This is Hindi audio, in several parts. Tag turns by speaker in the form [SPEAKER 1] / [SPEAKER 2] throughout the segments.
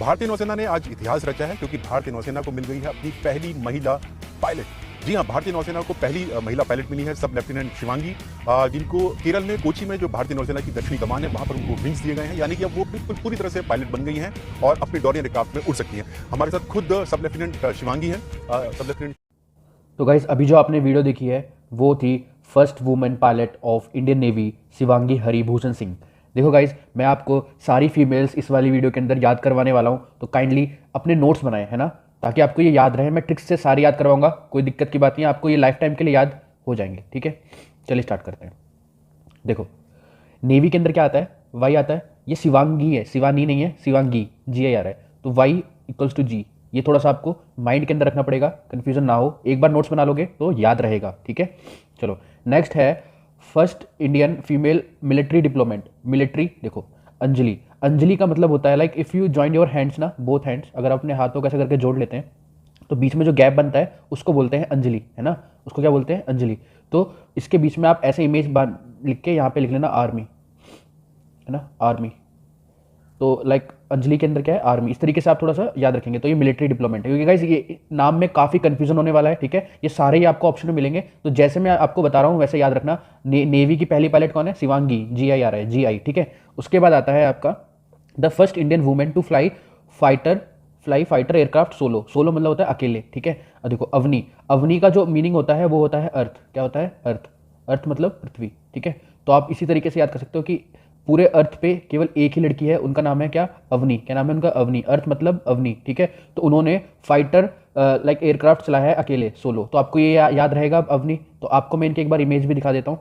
[SPEAKER 1] भारतीय नौसेना ने आज इतिहास रचा है क्योंकि भारतीय नौसेना को मिल गई है अपनी पहली महिला पायलट। जी हां, भारतीय नौसेना को पहली महिला पायलट मिली है, सब लेफ्टिनेंट शिवांगी, जिनको केरल में कोची में जो भारतीय नौसेना की दक्षिणी कमान है वहां पर उनको विंग्स दिए गए हैं, यानी कि अब वो बिल्कुल पूरी तरह से पायलट बन गई हैं और अपने डोरियन एयरक्राफ्ट में उड़ सकती हैं। हमारे साथ खुद सब लेफ्टिनेंट शिवांगी हैं। सब लेफ्टिनेंट
[SPEAKER 2] तो गाइज अभी जो आपने वीडियो देखी है वो थी first women pilot of Indian navy Shivangi Haribhushan Singh. देखो गाइज, मैं आपको सारी फीमेल्स इस वाली वीडियो के अंदर याद करवाने वाला हूँ, तो काइंडली अपने नोट्स बनाए, है ना, ताकि आपको ये याद रहे। मैं ट्रिक्स से सारी याद करवाऊंगा, कोई दिक्कत की बात नहीं है, आपको ये लाइफ टाइम के लिए याद हो जाएंगे। ठीक है, चलिए स्टार्ट करते हैं। देखो, नेवी के अंदर क्या आता है, वाई आता है। ये शिवांगी है, शिवानी नहीं है, शिवांगी, जी आई आ रहा है, तो वाई इक्वल्स टू जी। ये थोड़ा सा आपको माइंड के अंदर रखना पड़ेगा, कंफ्यूजन ना हो। एक बार नोट्स बना लोगे तो याद रहेगा। ठीक है, चलो नेक्स्ट है first Indian female military diplomat. Military देखो, अंजलि। अंजलि का मतलब होता है like if you join your hands ना, बोथ हैंड्स, अगर अपने हाथों को ऐसे करके जोड़ लेते हैं तो बीच में जो गैप बनता है उसको बोलते हैं अंजलि, है ना, उसको क्या बोलते हैं, अंजलि। तो इसके बीच में आप ऐसे इमेज लिख के यहाँ पे लिख लेना आर्मी, है ना, आर्मी। तो लाइक अंजलि के अंदर क्या है, आर्मी। इस तरीके से आप थोड़ा सा याद रखेंगे तो ये मिलिट्री डिप्लोमेट है, क्योंकि गाइस ये नाम में काफ़ी कंफ्यूजन होने वाला है। ठीक है, ये सारे ही आपको ऑप्शन में मिलेंगे, तो जैसे मैं आपको बता रहा हूँ वैसे याद रखना। नेवी की पहली पायलट कौन है, शिवांगी, जी आई आ रहा है, जी आई। ठीक है, उसके बाद आता है आपका the first Indian women to fly fighter aircraft solo. Solo मतलब होता है अकेले। ठीक है, अब देखो अवनी। अवनी का जो मीनिंग होता है वो होता है अर्थ। क्या होता है, अर्थ। अर्थ मतलब पृथ्वी। ठीक है, तो आप इसी तरीके से याद कर सकते हो कि पूरे अर्थ पे केवल एक ही लड़की है, उनका नाम है क्या, अवनी। क्या नाम है उनका, अवनी। अर्थ मतलब अवनी। ठीक है, तो उन्होंने फाइटर लाइक एयरक्राफ्ट चलाया है अकेले, सोलो। तो आपको ये याद रहेगा अवनी। तो आपको मैं इनकी एक बार इमेज भी दिखा देता हूँ,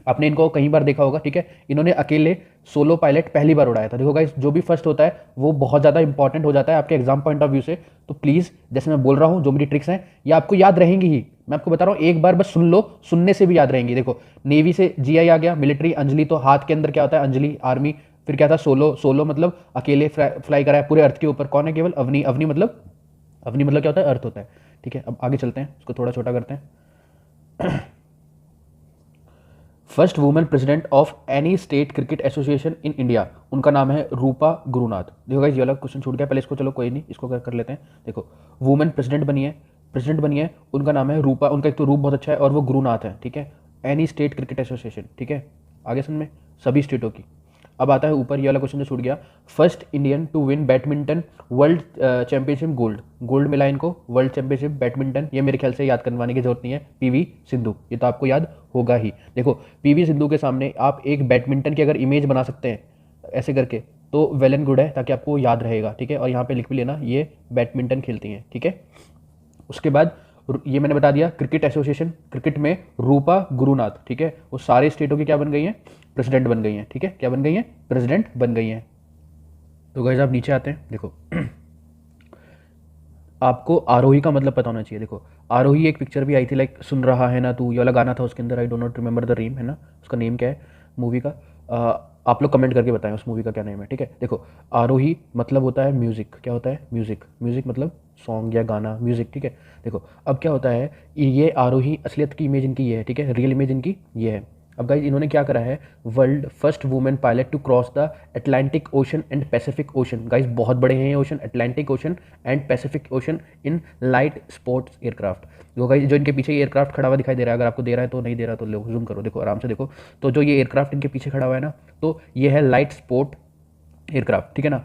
[SPEAKER 2] आपने इनको कई बार देखा होगा। ठीक है, इन्होंने अकेले सोलो पायलट पहली बार उड़ाया था। देखो गाइस, जो भी फर्स्ट होता है वो बहुत ज़्यादा इंपॉर्टेंट हो जाता है आपके एग्जाम पॉइंट ऑफ व्यू से। तो प्लीज़, जैसे मैं बोल रहा हूँ, जो मेरी ट्रिक्स हैं ये आपको याद रहेंगी ही। मैं आपको बता रहा हूँ, एक बार बस सुन लो, सुनने से भी याद रहेंगी। देखो, नेवी से जी आई आ गया, मिलिट्री अंजलि, तो हाथ के अंदर क्या होता है, अंजलि, आर्मी। फिर क्या था, सोलो। सोलो मतलब अकेले फ्लाई करा है पूरे अर्थ के ऊपर, कौन है, केवल अवनी। अवनी मतलब क्या होता है, अर्थ होता है। ठीक है, अब आगे चलते हैं, इसको थोड़ा छोटा करते हैं। First women president of any state cricket association in India, उनका नाम है रूपा गुरुनाथ। देखो गाइस, ये वाला क्वेश्चन छूट गया पहले, इसको चलो कोई नहीं, इसको कर लेते हैं। देखो, वुमेन प्रेसिडेंट बनी है, उनका नाम है रूपा। उनका एक तो रूप बहुत अच्छा है और वो गुरुनाथ है। ठीक है, एनी स्टेट क्रिकेट एसोसिएशन। ठीक है, आगे सुन में, सभी स्टेटों की। अब आता है ऊपर ये वाला क्वेश्चन जो छूट गया, first Indian to win badminton world championship gold. Gold मिला इनको, वर्ल्ड चैंपियनशिप बैडमिंटन। ये मेरे ख्याल से याद करवाने की जरूरत नहीं है, पीवी सिंधु। ये तो आपको याद होगा ही। देखो, पीवी सिंधु के सामने आप एक बैडमिंटन की अगर इमेज बना सकते हैं ऐसे करके, तो वेल एंड गुड है, ताकि आपको याद रहेगा। ठीक है, और यहाँ पे लिख भी लेना, ये बैडमिंटन खेलती हैं। ठीक है, उसके बाद ये मैंने बता दिया, क्रिकेट एसोसिएशन, क्रिकेट में रूपा गुरुनाथ। ठीक है, वो सारे स्टेटों की क्या बन गई हैं, प्रेसिडेंट बन गई हैं। ठीक है, क्या बन गई हैं, प्रेसिडेंट बन गई हैं। तो गाइस आप नीचे आते हैं, देखो आपको आरोही का मतलब पता होना चाहिए। देखो, आरोही एक पिक्चर भी आई थी, लाइक सुन रहा है ना तू, ये वाला गाना था उसके अंदर, I don't not remember the name, है ना, उसका नेम क्या है मूवी का, आप लोग कमेंट करके बताएं उस मूवी का क्या नेम है। ठीक है, देखो, आरोही मतलब होता है म्यूजिक। क्या होता है, म्यूजिक। म्यूजिक मतलब सॉन्ग या गाना, म्यूजिक। ठीक है, देखो अब क्या होता है, ये आरोही असलियत की इमेज इनकी ये है। ठीक है, रियल इमेज इनकी ये है। अब गाइज इन्होंने क्या करा है, world first women pilot to cross the Atlantic ocean and Pacific ocean. Guys बहुत बड़े हैं ये ocean, Atlantic ocean and Pacific ocean, in light sports aircraft. जो गाइज जो इनके पीछे ये एयरक्राफ्ट खड़ा हुआ दिखाई दे रहा है, अगर आपको दे रहा है तो, नहीं दे रहा तो लो जूम करो, देखो आराम से देखो। तो जो ये एयरक्राफ्ट इनके पीछे खड़ा हुआ है ना, तो ये है लाइट स्पोर्ट एयरक्राफ्ट। ठीक है ना,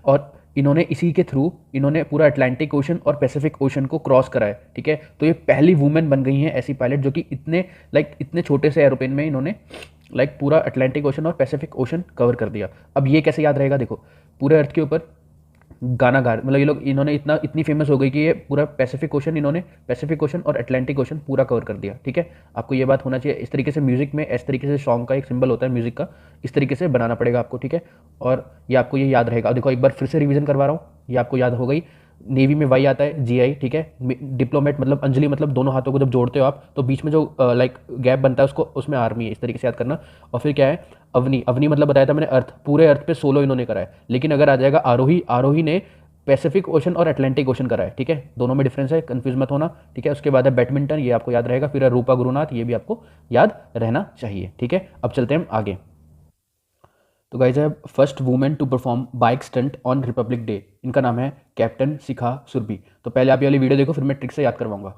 [SPEAKER 2] और इन्होंने इसी के थ्रू इन्होंने पूरा अटलांटिक ओशन और पैसिफिक ओशन को क्रॉस करा है। ठीक है, तो ये पहली वुमेन बन गई हैं ऐसी पायलट जो कि इतने छोटे से एरोप्लेन में इन्होंने पूरा अटलांटिक ओशन और पैसिफिक ओशन कवर कर दिया। अब ये कैसे याद रहेगा, देखो पूरे अर्थ के ऊपर गाना गा, मतलब ये लोग इन्होंने इतनी फेमस हो गई कि ये पूरा पैसिफिक ओशन और अटलांटिक ओशन पूरा कवर कर दिया। ठीक है, आपको ये बात होना चाहिए। इस तरीके से म्यूजिक में इस तरीके से सॉन्ग का एक सिंबल होता है म्यूजिक का, इस तरीके से बनाना पड़ेगा आपको। ठीक है, और ये आपको ये याद रहेगा। देखो एक बार फिर से रिवीजन करवा रहा हूँ, ये आपको याद हो गई। नेवी में वाई आता है, जी आई। ठीक है, डिप्लोमेट मतलब अंजलि, मतलब दोनों हाथों को जब जोड़ते हो आप तो बीच में जो गैप बनता है उसको, उसमें आर्मी है, इस तरीके से याद करना। और फिर क्या है, अवनी। अवनी मतलब बताया था मैंने अर्थ, पूरे अर्थ पे सोलो इन्होंने करा है। लेकिन अगर आ जाएगा आरोही, आरोही ने पैसिफिक ओशन और अटलांटिक ओशन करा है। ठीक है, दोनों में डिफरेंस है, कंफ्यूज मत होना। ठीक है, उसके बाद है बैडमिंटन, ये आपको याद रहेगा। फिर है रूपा गुरुनाथ, ये भी आपको याद रहना चाहिए। ठीक है, अब चलते हैं आगे। तो गाइज है first women to perform bike stunt on Republic Day, इनका नाम है कैप्टन शिखा सुरभि। तो पहले आप ये वाली वीडियो देखो, फिर मैं ट्रिक से याद करवाऊंगा।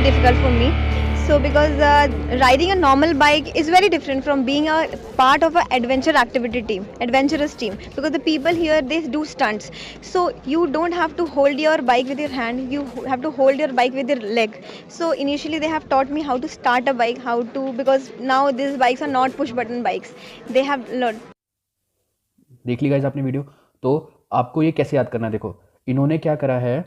[SPEAKER 3] Difficult for me. So because riding a normal bike is very different from being a part of an adventurous team. Because the people here, they do stunts. So you don't have to hold your bike with your hand. You have to hold your bike with your leg. So initially they have taught me how to start a bike, because now these bikes are not push button bikes. They have learned.
[SPEAKER 2] देख ली गाइस आपने वीडियो। तो आपको ये कैसे याद करना है, देखो इन्होंने क्या करा है,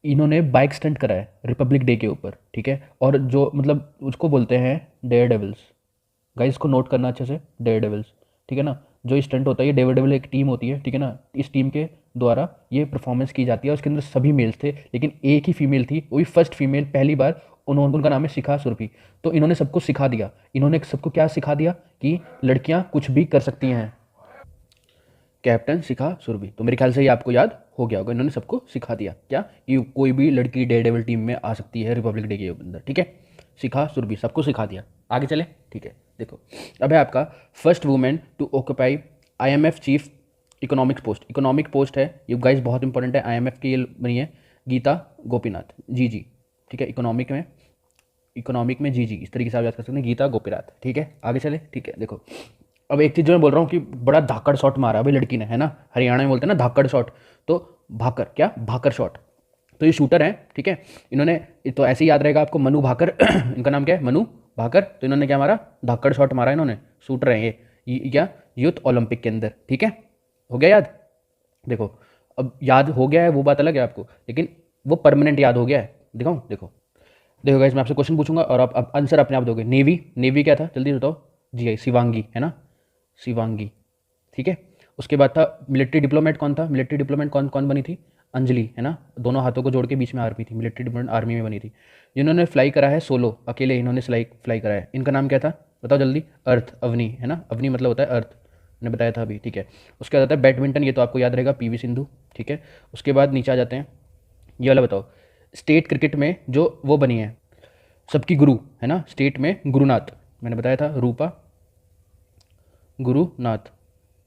[SPEAKER 2] इन्होंने बाइक स्टंट करा है रिपब्लिक डे के ऊपर, ठीक है। और जो मतलब उसको बोलते हैं डेयर डेविल्स। गाइस इसको नोट करना अच्छे से, डेयर डेविल्स, ठीक है ना। जो ये स्टंट होता है, ये डेयर डेविल एक टीम होती है, ठीक है ना। इस टीम के द्वारा ये परफॉर्मेंस की जाती है। उसके अंदर सभी मेल्स थे, लेकिन एक ही फीमेल थी, वो भी फर्स्ट फीमेल, पहली बार। उनका नाम है शिखा सुरभि। तो इन्होंने सबको सिखा दिया। इन्होंने सबको क्या सिखा दिया कि लड़कियां कुछ भी कर सकती हैं। कैप्टन शिखा सुरभि, तो मेरे ख्याल से ये आपको याद हो गया होगा। इन्होंने सबको सिखा दिया क्या, कि कोई भी लड़की डेयरडेविल टीम में आ सकती है रिपब्लिक डे के अंदर, ठीक है। शिखा सुरभि सबको सिखा दिया। आगे चले, ठीक है। देखो अब है आपका first women to occupy IMF chief economics post. Economic post है ये गाइस, बहुत इंपॉर्टेंट है। IMF की ये बनी है गीता गोपीनाथ जी, ठीक है। इकोनॉमिक में जी, इस तरीके से आप याद कर सकते हैं, गीता गोपीनाथ, ठीक है। आगे चले, ठीक है। देखो अब एक चीज़ जो मैं बोल रहा हूँ कि बड़ा धाकड़ शॉट मारा भाई लड़की ने, है ना। हरियाणा में बोलते हैं ना धाकड़ शॉट, तो भाकर शॉट। तो ये शूटर हैं, ठीक है। इन्होंने तो ऐसे ही याद रहेगा आपको, मनु भाकर इनका नाम क्या है, मनु भाकर। तो इन्होंने क्या मारा, धाकड़ शॉट मारा इन्होंने। शूटर हैं ये क्या, यूथ ओलंपिक के अंदर, ठीक है। हो गया याद। देखो अब याद हो गया है वो बात अलग है आपको, लेकिन वो परमानेंट याद हो गया है। दिखाऊँ, देखो गाइस, मैं आपसे क्वेश्चन पूछूंगा और आप आंसर अपने आप दोगे। नेवी क्या था, जल्दी बताओ। जी शिवांगी, है ना, शिवांगी, ठीक है। उसके बाद था मिलिट्री डिप्लोमेट, कौन था मिलिट्री डिप्लोमेट, कौन बनी थी, अंजलि, है ना। दोनों हाथों को जोड़ के बीच में आर्मी थी, मिलिट्री डिप्लोमेट आर्मी में बनी थी। जिन्होंने फ्लाई करा है सोलो, अकेले इन्होंने फ्लाई करा है, इनका नाम क्या था बताओ जल्दी। अर्थ, अवनी, है ना। अवनी मतलब होता है अर्थ, मैंने बताया था अभी, ठीक है। उसके बाद आता है बैडमिंटन, ये तो आपको याद रहेगा, PV सिंधु, ठीक है। उसके बाद नीचे आ जाते हैं, ये वाला बताओ। स्टेट क्रिकेट में जो वो बनी है सबकी गुरु, है ना, स्टेट में गुरुनाथ, मैंने बताया था, रूपा गुरुनाथ,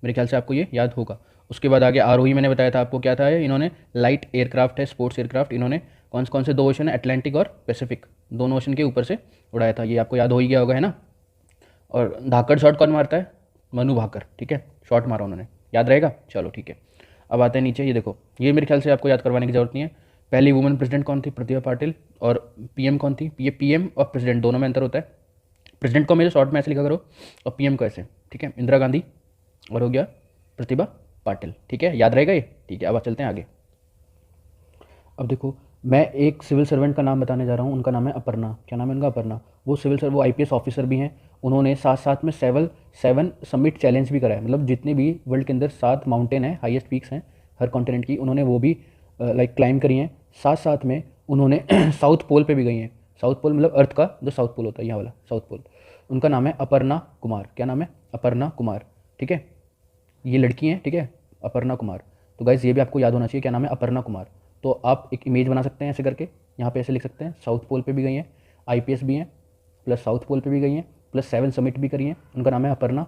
[SPEAKER 2] मेरे ख्याल से आपको ये याद होगा। उसके बाद आगे आरोही, मैंने बताया था आपको क्या था, इन्होंने लाइट एयरक्राफ्ट है, स्पोर्ट्स एयरक्राफ्ट, इन्होंने कौन से 2 ओशन है, अटलांटिक और पैसिफिक, दोनों ओशन के ऊपर से उड़ाया था, ये आपको याद हो ही गया होगा, है ना। और धाकड़ शॉट कौन मारता है, मनु भाकर, ठीक है। शॉट मारा उन्होंने, याद रहेगा, चलो ठीक है। अब आते हैं नीचे, ये देखो, ये मेरे ख्याल से आपको याद करवाने की जरूरत नहीं है। पहली वुमेन प्रेसिडेंट कौन थी, प्रतिभा पाटिल। और PM कौन थी, ये PM और प्रेसिडेंट दोनों में अंतर होता है। प्रेसिडेंट को मेरे शॉर्ट में ऐसे लिखा करो, और PM को ऐसे, ठीक है। इंदिरा गांधी और हो गया प्रतिभा पाटिल, ठीक है, याद रहेगा ये, ठीक है। अब चलते हैं आगे। अब देखो मैं एक सिविल सर्वेंट का नाम बताने जा रहा हूँ, उनका नाम है अपर्णा। क्या नाम है उनका, अपर्णा। वो वो IPS ऑफिसर भी हैं। उन्होंने साथ में 7 समिट चैलेंज भी करा है, मतलब जितने भी वर्ल्ड के अंदर 7 माउंटेन है, हाईएस्ट पीक्स हैं हर कॉन्टिनेंट की, उन्होंने वो भी क्लाइंब करी हैं। साथ में उन्होंने साउथ पोल पे भी गई हैं। साउथ पोल मतलब अर्थ का जो साउथ पोल होता है, यहाँ वाला साउथ पोल। उनका नाम है अपर्णा कुमार। क्या नाम है, अपर्णा कुमार, ठीक है। ये लड़की हैं, ठीक है, अपर्णा कुमार। तो गाइस ये भी आपको याद होना चाहिए, क्या नाम है, अपर्णा कुमार। तो आप एक इमेज बना सकते हैं ऐसे करके, यहाँ पे ऐसे लिख सकते हैं, साउथ पोल पे भी गई हैं, IPS भी हैं, प्लस साउथ पोल पे भी गई हैं, प्लस 7 समिट भी करी हैं। उनका नाम है अपर्णा,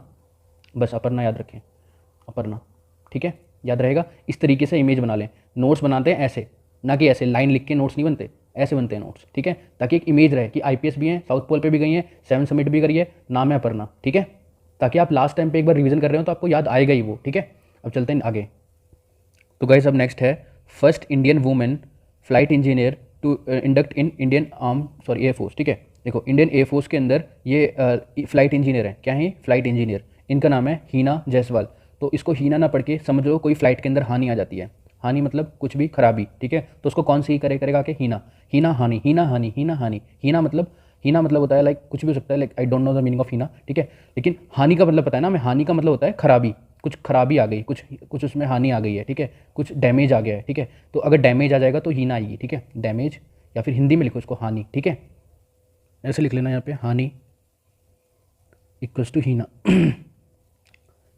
[SPEAKER 2] बस अपर्णा याद रखें, अपर्णा, ठीक है। याद रहेगा। इस तरीके से इमेज बना लें। नोट्स बनाते हैं ऐसे, ना कि ऐसे लाइन लिख के नोट्स नहीं बनते, ऐसे बनते हैं नोट्स, ठीक है, ताकि एक इमेज रहे कि आईपीएस भी हैं, साउथ पोल पे भी गई हैं, 7 समिट भी करी है, नाम है अपर्णा, ठीक है, ताकि आप लास्ट टाइम पे एक बार रिवीजन कर रहे हो तो आपको याद आएगा ही वो, ठीक है। अब चलते हैं आगे। तो गाइस अब नेक्स्ट है first Indian women flight engineer to induct in Indian Air Force, ठीक है। देखो इंडियन एयरफोर्स के अंदर ये फ्लाइट इंजीनियर है, क्या है, फ्लाइट इंजीनियर, इनका नाम है हीना जायसवाल। तो इसको हीना ना पढ़ के समझ लो कोई फ्लाइट के अंदर हानि आ जाती है, हानि मतलब कुछ भी खराबी, ठीक है, तो उसको कौन सी करेगा कि हीना, हीना हानि, हीना हानि, हीना हानि, हीना मतलब होता है लाइक कुछ भी हो सकता है, like I don't know the meaning of Heena, ठीक है, लेकिन हानि का मतलब पता है ना हमें, हानि का मतलब होता है खराबी, कुछ खराबी आ गई, कुछ उसमें हानि आ गई है, ठीक है, कुछ डैमेज आ गया है, ठीक है, तो अगर डैमेज आ जाएगा तो हीना आएगी, ठीक है, डैमेज, या फिर हिंदी में लिखो इसको हानि, ठीक है, ऐसे लिख लेना यहाँ पे, हानि इक्वल्स टू हीना,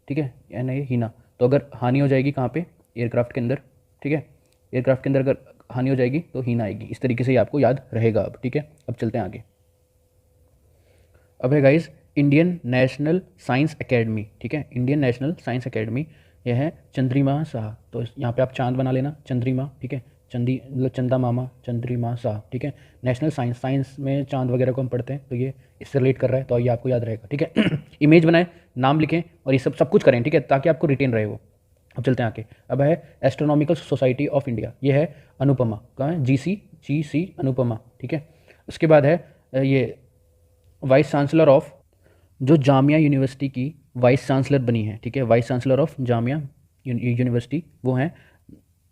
[SPEAKER 2] ठीक है, या नहीं हीना। तो अगर हानि हो जाएगी कहाँ पे, एयरक्राफ्ट के अंदर, ठीक है, एयरक्राफ्ट के अंदर अगर हानि हो जाएगी तो हीना आएगी। इस तरीके से ही आपको याद रहेगा अब, ठीक है। अब चलते हैं आगे। अब है guys Indian national science academy, ठीक है, इंडियन नेशनल साइंस एकेडमी, यह है चंद्रिमा शाह। तो यहाँ पे आप चांद बना लेना, चंद्रिमा, ठीक है, चंदी मतलब चंदा मामा, चंद्रिमा शाह, ठीक है। नेशनल साइंस में चांद वगैरह को हम पढ़ते हैं, तो ये इससे रिलेट कर रहा है, तो ये आपको याद रहेगा, ठीक है। इमेज बनाए, नाम लिखें और ये सब कुछ करें, ठीक है, ताकि आपको रिटेन रहे वो। अब चलते हैं आगे। अब है एस्ट्रोनॉमिकल सोसाइटी ऑफ इंडिया, ये है अनुपमा, कहाँ है, जी सी अनुपमा, ठीक है। उसके बाद है ये वाइस चांसलर ऑफ, जो जामिया यूनिवर्सिटी की वाइस चांसलर बनी है, ठीक है, vice chancellor of Jamia university वो हैं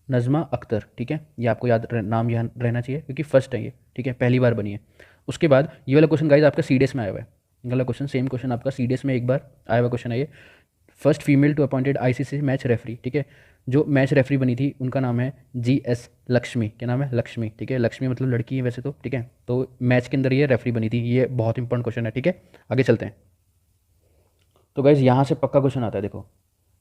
[SPEAKER 2] नज़मा अख्तर, ठीक है, ये आपको नाम याद रहना चाहिए क्योंकि फर्स्ट है ये, ठीक है, पहली बार बनी है। उसके बाद ये वाला क्वेश्चन गाइज आपका सीडीएस में आया हुआ है, ये वाला क्वेश्चन सेम क्वेश्चन आपका सीडीएस में एक बार आया हुआ क्वेश्चन है ये। First female to appointed ICC match referee, ठीक है, जो मैच रेफरी बनी थी उनका नाम है जीएस लक्ष्मी, क्या नाम है, लक्ष्मी, ठीक है, लक्ष्मी मतलब लड़की है वैसे तो, ठीक है, तो मैच के अंदर ये रेफरी बनी थी, ये बहुत इंपॉर्टेंट क्वेश्चन है, ठीक है। आगे चलते हैं। तो गाइज यहाँ से पक्का क्वेश्चन आता है, देखो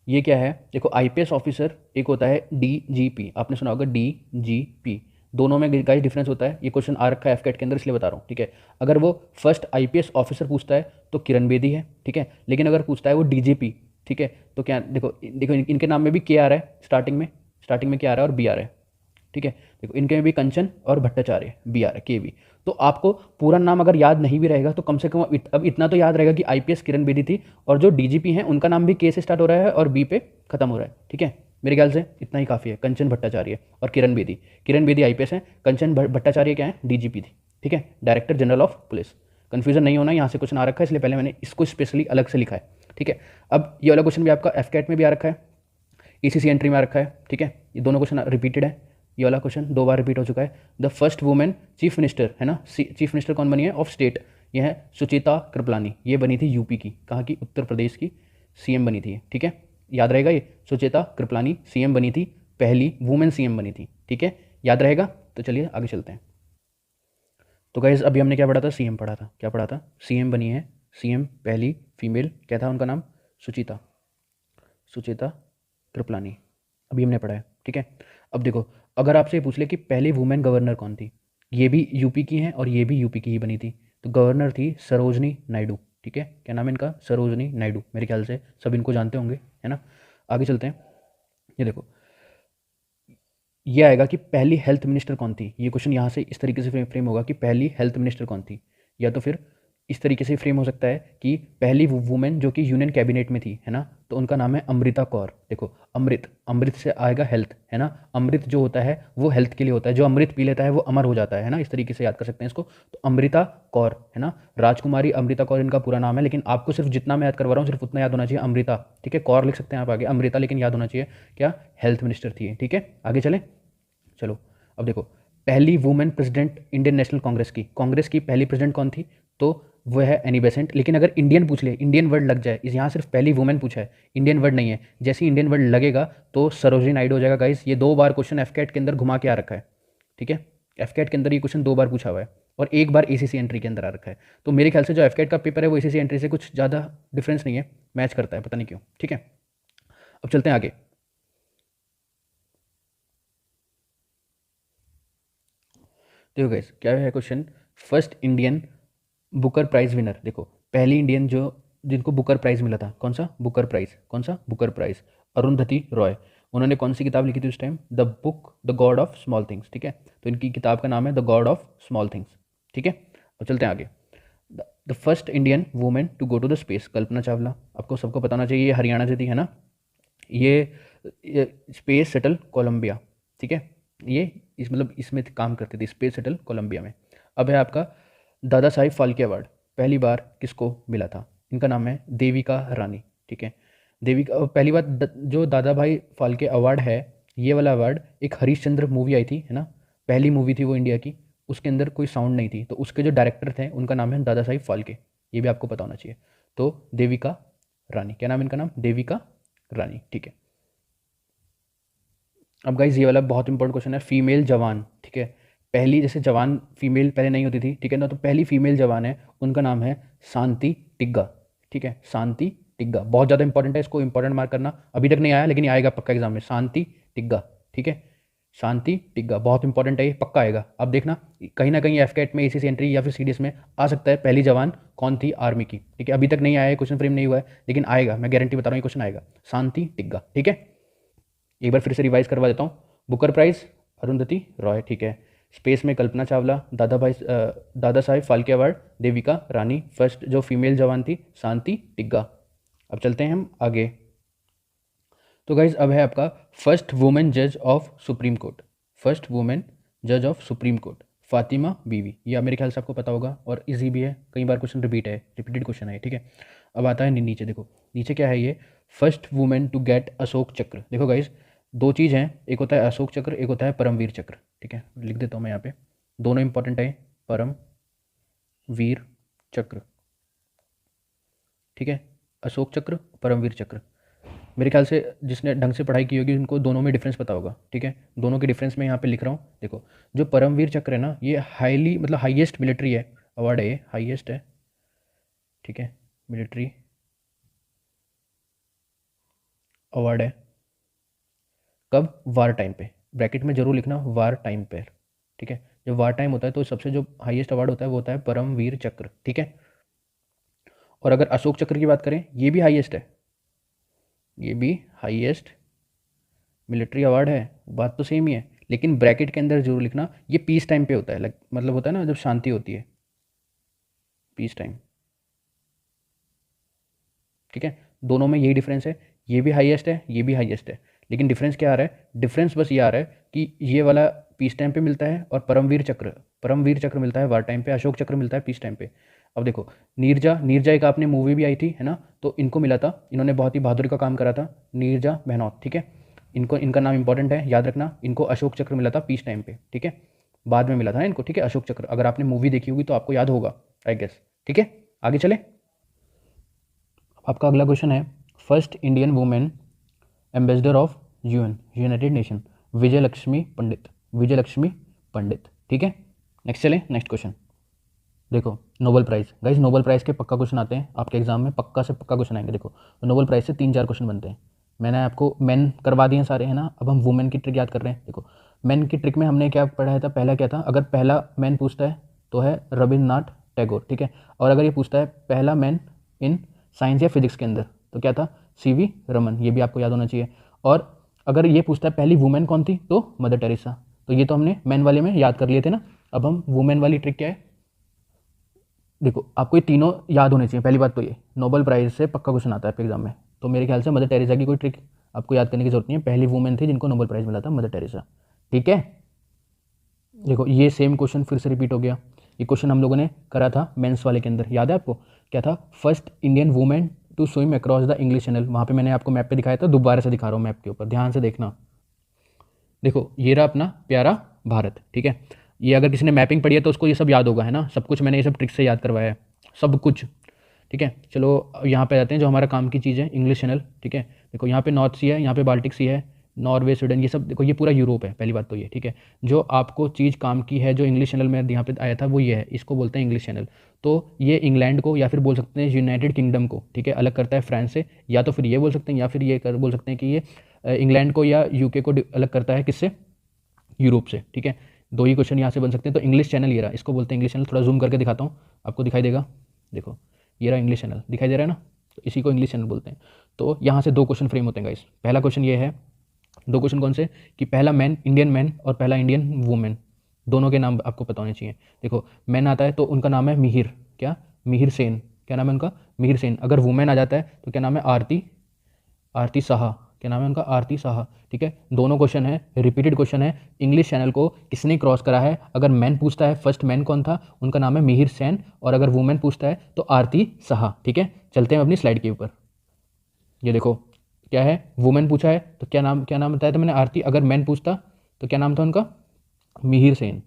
[SPEAKER 2] ये क्या है, देखो आईपीएस ऑफिसर एक होता है डीजीपी, आपने सुना होगा डीजीपी, दोनों में गाइज डिफरेंस होता है, ये क्वेश्चन आ रखा है एफकेट के अंदर इसलिए बता रहा हूँ, ठीक है। अगर वो फर्स्ट आईपीएस ऑफिसर पूछता है तो किरण बेदी है, ठीक है, लेकिन अगर पूछता है वो डीजीपी, ठीक है, तो क्या देखो इनके नाम में भी के आ रहा है, स्टार्टिंग में क्या आ रहा है और बी आ रहा है, ठीक है, देखो इनके में भी कंचन और भट्टाचार्य बी आ रहा है, के बी। तो आपको पूरा नाम अगर याद नहीं भी रहेगा तो कम से कम अब इतना तो याद रहेगा कि आईपीएस किरण बेदी थी और जो डीजीपी हैं उनका नाम भी के से स्टार्ट हो रहा है और बी पे खत्म हो रहा है, ठीक है, मेरे ख्याल से इतना ही काफ़ी है। कंचन भट्टाचार्य और किरण बेदी आईपीएस हैं, कंचन भट्टाचार्य क्या है, डीजीपी थी, ठीक है, director general of police. Confusion नहीं होना, यहाँ से क्वेश्चन आ रखा है इसलिए पहले मैंने इसको स्पेशली अलग से लिखा है, ठीक है। अब ये वाला क्वेश्चन भी आपका एफकेट में भी आ रखा है, ईसीसी एंट्री में आ रखा है, ठीक है, ये दोनों क्वेश्चन रिपीटेड है, ये वाला क्वेश्चन 2 बार रिपीट हो चुका है। The first women chief minister है ना, चीफ मिनिस्टर कौन बनी है ऑफ स्टेट, ये है सुचेता कृपलानी, ये बनी थी यूपी की, कहाँ की, उत्तर प्रदेश की सीएम बनी थी, ठीक है, याद रहेगा ये सुचेता कृपलानी सीएम बनी थी, पहली वुमेन सीएम बनी थी, ठीक है, याद रहेगा। तो चलिए आगे चलते हैं। तो गाइस अभी हमने क्या पढ़ा था, सीएम पढ़ा था, क्या पढ़ा था, सीएम बनी है, सीएम पहली फीमेल, क्या था उनका नाम, सुचेता कृपलानी, अभी हमने पढ़ा है, ठीक है। अब देखो अगर आपसे पूछ ले कि पहली वुमेन गवर्नर कौन थी, ये भी यूपी की हैं और ये भी यूपी की ही बनी थी, तो गवर्नर थी सरोजनी नायडू, ठीक है, क्या नाम है इनका, सरोजनी नायडू, मेरे ख्याल से सब इनको जानते होंगे, है ना। आगे चलते हैं। ये देखो ये आएगा कि पहली हेल्थ मिनिस्टर कौन थी, ये क्वेश्चन यहाँ से इस तरीके से फ्रेम होगा कि पहली हेल्थ मिनिस्टर कौन थी, या तो फिर इस तरीके से फ्रेम हो सकता है कि पहली वुमेन जो कि यूनियन कैबिनेट में थी, है ना, तो उनका नाम है अमृता कौर। देखो अमृत से आएगा हेल्थ, है ना, अमृत जो होता है वो हेल्थ के लिए होता है, जो अमृत पी लेता है वो अमर हो जाता है ना, इस तरीके से याद कर सकते हैं इसको। तो अमृता कौर, है ना, राजकुमारी अमृता कौर इनका पूरा नाम है, लेकिन आपको सिर्फ जितना मैं याद करवा रहा हूँ सिर्फ उतना याद होना चाहिए, अमृता, ठीक है, कौर लिख सकते हैं आप आगे, अमृता लेकिन याद होना चाहिए क्या, हेल्थ मिनिस्टर थी, ठीक है। आगे चलें, चलो अब देखो पहली women president Indian national Congress की पहली प्रेसिडेंट कौन थी, तो वो है एनी बेसेंट। लेकिन अगर इंडियन पूछ ले, इंडियन वर्ड लग जाए, यहाँ सिर्फ पहली वुमेन पूछा है, इंडियन वर्ड नहीं है, जैसे इंडियन वर्ड लगेगा तो सरोजनी नायडू हो जाएगा। गाइस ये 2 बार क्वेश्चन एफकेट के अंदर घुमा के आ रखा है, ठीक है, एफकेट के अंदर ये क्वेश्चन 2 बार पूछा हुआ है और 1 बार एसीसी एंट्री के अंदर आ रखा है। तो मेरे ख्याल से जो एफकेट का पेपर है वो एसीसी एंट्री से कुछ ज़्यादा डिफरेंस नहीं है, मैच करता है, पता नहीं क्यों, ठीक है। अब चलते हैं आगे। देखो गाइस क्या है question, first Indian Booker Prize winner, देखो पहली इंडियन जो जिनको बुकर प्राइज मिला था, कौन सा बुकर प्राइज, अरुंधति रॉय। उन्होंने कौन सी किताब लिखी थी उस time? The book the god of small things, ठीक है। तो इनकी किताब का नाम है the god of small things, ठीक है। अब चलते हैं आगे। The first Indian women to go to the space, Kalpana Chawla, आपको सबको पता होना चाहिए, ये हरियाणा से थी, है ना। ये स्पेस शटल कोलंबिया, ठीक है, ये मतलब इसमें काम करती थी, स्पेस शटल कोलंबिया में। अब है आपका दादा साहिब फाल्के अवार्ड, पहली बार किसको मिला था? इनका नाम है देविका रानी, ठीक है। देविका, पहली बार जो दादा भाई फाल्के अवार्ड है, ये वाला अवार्ड एक हरीशचंद्र मूवी आई थी, है ना, पहली मूवी थी वो इंडिया की, उसके अंदर कोई साउंड नहीं थी, तो उसके जो डायरेक्टर थे उनका नाम है दादा साहिब फाल्के, ये भी आपको पता होना चाहिए। तो देविका रानी, क्या नाम है इनका? नाम देविका रानी, ठीक है। अब गाइज ये वाला बहुत इंपॉर्टेंट क्वेश्चन है, फीमेल जवान, ठीक है। पहली, जैसे जवान फीमेल पहले नहीं होती थी, ठीक है ना, तो पहली फीमेल जवान है, उनका नाम है शांति टिग्गा, ठीक है, शांति टिग्गा, बहुत ज़्यादा इंपॉर्टेंट है, इसको इंपॉर्टेंट मार्क करना। अभी तक नहीं आया लेकिन ये आएगा पक्का एग्जाम में, शांति टिग्गा, ठीक है, शांति टिग्गा बहुत इंपॉर्टेंट है, ये पक्का आएगा। अब देखना कहीं ना कहीं एफकेट में, एसीसी एंट्री या फिर सीडीएस में आ सकता है, पहली जवान कौन थी आर्मी की, ठीक है। अभी तक नहीं आया है, क्वेश्चन फ्रेम नहीं हुआ है, लेकिन आएगा, मैं गारंटी बता रहा हूँ, ये क्वेश्चन आएगा, शांति टिग्गा, ठीक है। एक बार फिर से रिवाइज करवा देता हूँ। बुकर प्राइज अरुंधति रॉय, ठीक है। स्पेस में कल्पना चावला, दादा साहिब फाल्के अवार्ड देविका रानी, फर्स्ट जो फीमेल जवान थी शांति टिग्गा। अब चलते हैं हम आगे। तो गाइज अब है आपका फर्स्ट वुमेन जज of supreme court, first women जज ऑफ सुप्रीम कोर्ट फातिमा बीवी, यह मेरे ख्याल से आपको पता होगा और इजी भी है, कई बार क्वेश्चन रिपीट है, रिपीटेड क्वेश्चन है, ठीक है। अब आता है नीचे, देखो नीचे क्या है, ये first women to get Ashoka Chakra. देखो गाइज दो चीज़ हैं, एक होता है अशोक चक्र, एक होता है परमवीर चक्र, ठीक है, लिख देता हूँ मैं यहाँ पे, दोनों इंपॉर्टेंट है, परमवीर चक्र, ठीक है, अशोक चक्र परमवीर चक्र। मेरे ख्याल से जिसने ढंग से पढ़ाई की होगी उनको दोनों में डिफरेंस पता होगा, ठीक है। दोनों के डिफरेंस में यहाँ पे लिख रहा हूँ। देखो जो परमवीर चक्र है ना, ये हाईली मतलब हाईएस्ट मिलिट्री है अवार्ड है, ये हाईएस्ट है, ठीक है, मिलिट्री अवार्ड है। कब? वार टाइम पे, ब्रैकेट में जरूर लिखना वार टाइम पे, ठीक है। जब वार टाइम होता है तो सबसे जो हाईएस्ट अवार्ड होता है वो होता है परमवीर चक्र, ठीक है। और अगर अशोक चक्र की बात करें, ये भी हाईएस्ट है, ये भी हाईएस्ट मिलिट्री अवार्ड है, बात तो सेम ही है, लेकिन ब्रैकेट के अंदर जरूर लिखना ये पीस टाइम पे होता है, मतलब होता है ना जब शांति होती है, पीस टाइम, ठीक है। दोनों में यही डिफरेंस है, ये भी हाईएस्ट है, ये भी हाईएस्ट है, लेकिन डिफरेंस क्या आ रहा है? डिफरेंस बस ये आ रहा है कि ये वाला पीस टाइम पे मिलता है और परमवीर चक्र मिलता है वार टाइम पे, अशोक चक्र मिलता है पीस टाइम पे। अब देखो नीरजा एक आपने मूवी भी आई थी, है ना, तो इनको मिला था, इन्होंने बहुत ही बहादुरी का काम करा था, नीरजा मेहनौत, ठीक है। इनका नाम इंपॉर्टेंट है, याद रखना, इनको अशोक चक्र मिला था पीस टाइम पे, ठीक है, बाद में मिला था इनको, ठीक है, अशोक चक्र। अगर आपने मूवी देखी होगी तो आपको याद होगा आई गेस, ठीक है। आगे चले, आपका अगला क्वेश्चन है first Indian women ambassador of UN, United Nation, Vijay Lakshmi Pandit, ठीक है। नेक्स्ट चले, नेक्स्ट क्वेश्चन देखो, Nobel prize. Guys Nobel prize के पक्का क्वेश्चन आते हैं आपके एग्जाम में, पक्का से पक्का क्वेश्चन आएंगे। देखो तो नोबेल प्राइज़ से 3-4 क्वेश्चन बनते हैं, मैंने आपको मैन करवा दिए सारे, है ना। अब हम वुमेन की ट्रिक याद कर रहे हैं। देखो मैन की ट्रिक में हमने क्या पढ़ाया था, पहला क्या था, अगर पहला मैन पूछता है तो है रविन्द्रनाथ टैगोर, ठीक है। और अगर ये पूछता है पहला मैन इन साइंस या फिजिक्स के अंदर तो क्या था, CV रमन, ये भी आपको याद होना चाहिए। और अगर ये पूछता है पहली वुमेन कौन थी तो मदर टेरेसा, तो ये तो हमने मैन वाले में याद कर लिए थे ना। अब हम वुमेन वाली ट्रिक क्या है, देखो आपको ये तीनों याद होने चाहिए। पहली बात तो ये नोबेल प्राइज़ से पक्का क्वेश्चन आता है आपके एग्जाम में, तो मेरे ख्याल से मदर टेरेसा की कोई ट्रिक आपको याद करने की जरूरत नहीं है, पहली वुमेन थी जिनको नोबेल प्राइज़ मिला था, मदर टेरेसा, ठीक है। देखो ये सेम क्वेश्चन फिर से रिपीट हो गया, ये क्वेश्चन हम लोगों ने करा था मेंस वाले के अंदर, याद है आपको, क्या था, first Indian women to swim across the English Channel. वहाँ पे मैंने आपको मैप पे दिखाया था, दोबारा से दिखा रहा हूँ मैप के ऊपर, ध्यान से देखना। देखो ये रहा अपना प्यारा भारत, ठीक है। ये अगर किसी ने मैपिंग पढ़ी है तो उसको ये सब याद होगा, है ना, सब कुछ मैंने ये सब ट्रिक से याद करवाया है, सब कुछ, ठीक है। चलो यहाँ पे जाते हैं, जो हमारा काम की चीज़ है, इंग्लिश चैनल, ठीक है। देखो यहाँ पे नॉर्थ सी है, यहाँ पे बाल्टिक सी है, नॉर्वे स्वीडन, ये सब देखो, ये पूरा यूरोप है, पहली बात तो ये, ठीक है। जो आपको चीज़ काम की है, जो इंग्लिश चैनल में यहाँ पे आया था वो ये है, इसको बोलते हैं इंग्लिश चैनल। तो ये इंग्लैंड को या फिर बोल सकते हैं यूनाइटेड किंगडम को, ठीक है, अलग करता है फ्रांस से, या तो फिर ये बोल सकते हैं, या फिर ये बोल सकते हैं कि ये इंग्लैंड को या UK को अलग करता है किससे, यूरोप से, ठीक है। दो ही क्वेश्चन यहाँ से बन सकते हैं। तो इंग्लिश चैनल ये रहा, इसको बोलते हैं इंग्लिश चैनल। थोड़ा जूम करके दिखाता हूँ, आपको दिखाई देगा, देखो ये रहा इंग्लिश चैनल, दिखाई दे रहा है ना, तो इसी को इंग्लिश चैनल बोलते हैं। तो यहाँ से 2 क्वेश्चन फ्रेम होते हैं गाइस। पहला क्वेश्चन ये है, दो क्वेश्चन कौन से कि पहला मैन, इंडियन मैन, और पहला इंडियन वुमेन, दोनों के नाम आपको पता होने चाहिए। देखो मैन आता है तो उनका नाम है मिहिर, क्या, मिहिर सेन, क्या नाम है उनका, मिहिर सेन। अगर वुमेन आ जाता है तो क्या नाम है, आरती, आरती साहा, क्या नाम है उनका, आरती साहा। ठीक है, दोनों क्वेश्चन है, रिपीटेड क्वेश्चन है। इंग्लिश चैनल को किसने क्रॉस करा है? अगर मैन पूछता है, फर्स्ट मैन कौन था, उनका नाम है मिहिर सेन, और अगर वुमेन पूछता है तो आरती साहा। ठीक है, चलते हैं अपनी स्लाइड के ऊपर। ये देखो क्या है, वुमेन पूछा है तो क्या नाम बताया था मैंने, आरती। अगर मैन पूछता तो क्या नाम था उनका, मिहिर सेन,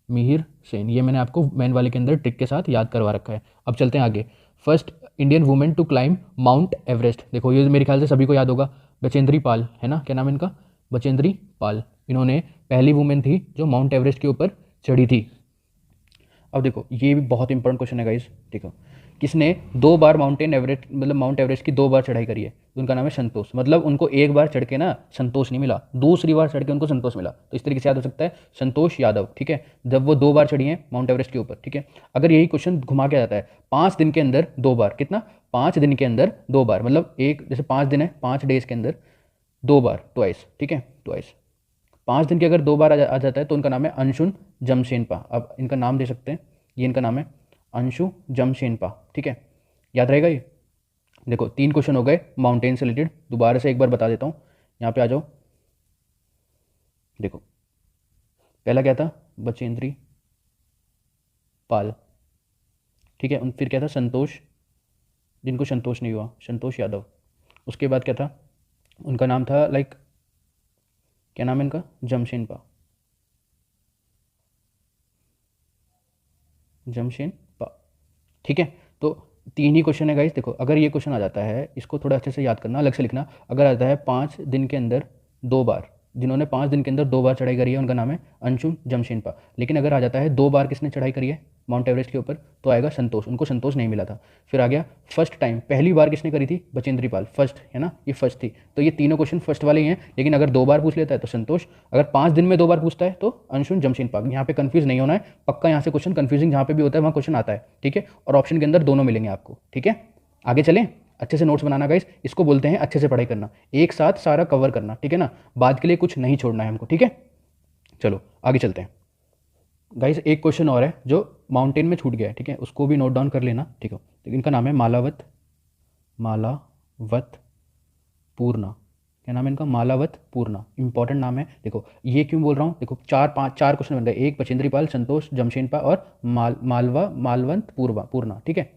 [SPEAKER 2] मिहिर सेन। ये मैंने आपको मैन वाले के अंदर ट्रिक के साथ याद करवा रखा है। अब चलते हैं आगे। First Indian women to climb Mount Everest, देखो ये मेरे ख्याल से सभी को याद होगा, बचेंद्री पाल, है ना, क्या नाम है इनका, बचेंद्री पाल। इन्होंने पहली वुमेन थी जो माउंट एवरेस्ट के ऊपर चढ़ी थी। अब देखो ये भी बहुत इंपॉर्टेंट क्वेश्चन है गाइस। देखो किसने 2 बार माउंटेन एवरेस्ट, मतलब माउंट एवरेस्ट की 2 बार चढ़ाई करी है? उनका नाम है संतोष। मतलब उनको एक बार चढ़ के ना संतोष नहीं मिला, दूसरी बार चढ़ के उनको संतोष मिला। तो इस तरीके से याद हो सकता है, संतोष यादव। ठीक है, जब वो 2 बार चढ़ी हैं माउंट एवरेस्ट के ऊपर। ठीक है, अगर यही क्वेश्चन घुमा के जाता है 5 दिन के अंदर 2 बार, कितना, 5 दिन के अंदर 2 बार, मतलब एक, जैसे 5 दिन है, 5 डेज के अंदर 2 बार, ट्वाइस। ठीक है, ट्वाइस, 5 दिन के अगर 2 बार आ जाता है तो उनका नाम है अंशुन जमशेनपा। अब इनका नाम दे सकते हैं, ये इनका नाम है अंशु जमशेनपा। ठीक है, याद रहेगा ये। देखो 3 क्वेश्चन हो गए माउंटेन से रिलेटेड, दोबारा से एक बार बता देता हूँ। यहाँ पे आ जाओ। देखो पहला क्या था, बचेंद्री पाल। ठीक है, फिर क्या था, संतोष, जिनको संतोष नहीं हुआ, संतोष यादव। उसके बाद क्या था, उनका नाम था लाइक, क्या नाम है इनका, जमशेनपा, जमशेनपा। ठीक है, तो 3 ही क्वेश्चन है गाइस। देखो अगर ये क्वेश्चन आ जाता है, इसको थोड़ा अच्छे से याद करना, अलग से लिखना। अगर आता है 5 दिन के अंदर 2 बार, जिन्होंने 5 दिन के अंदर 2 बार चढ़ाई करी है उनका नाम है अंशुम जमशेनपा। लेकिन अगर आ जाता है 2 बार किसने चढ़ाई करी है माउंट एवरेस्ट के ऊपर, तो आएगा संतोष, उनको संतोष नहीं मिला था। फिर आ गया फर्स्ट टाइम, पहली बार किसने करी थी, बचेंद्री पाल, फर्स्ट, है ना, ये फर्स्ट थी। तो ये तीनों क्वेश्चन फर्स्ट वाले ही हैं। लेकिन अगर 2 बार पूछ लेता है तो संतोष, अगर 5 दिन में 2 बार पूछता है तो अंशुन जमशेनपा। यहाँ पे कंफ्यूज नहीं होना है, पक्का यहाँ से क्वेश्चन कंफ्यूजिंग जहाँ पे भी होता है वहाँ क्वेश्चन आता है। ठीक है, और ऑप्शन के अंदर दोनों मिलेंगे आपको। ठीक है, आगे चलें। अच्छे से नोट्स बनाना गाइस, इसको बोलते हैं अच्छे से पढ़ाई करना, एक साथ सारा कवर करना। ठीक है ना, बाद के लिए कुछ नहीं छोड़ना है हमको। ठीक है, चलो आगे चलते हैं गाइस। एक क्वेश्चन और है जो माउंटेन में छूट गया है। ठीक है, उसको भी नोट डाउन कर लेना। ठीक है, तो इनका नाम है मालावत, मालावत पूर्णा। क्या नाम है इनका, मालावत पूर्णा। इंपॉर्टेंट नाम है। देखो ये क्यों बोल रहा हूँ, देखो 4 क्वेश्चन बन गए, एक बचेंद्री पाल, संतोष जमशेनपा, और मालवंत पूर्णा। ठीक है,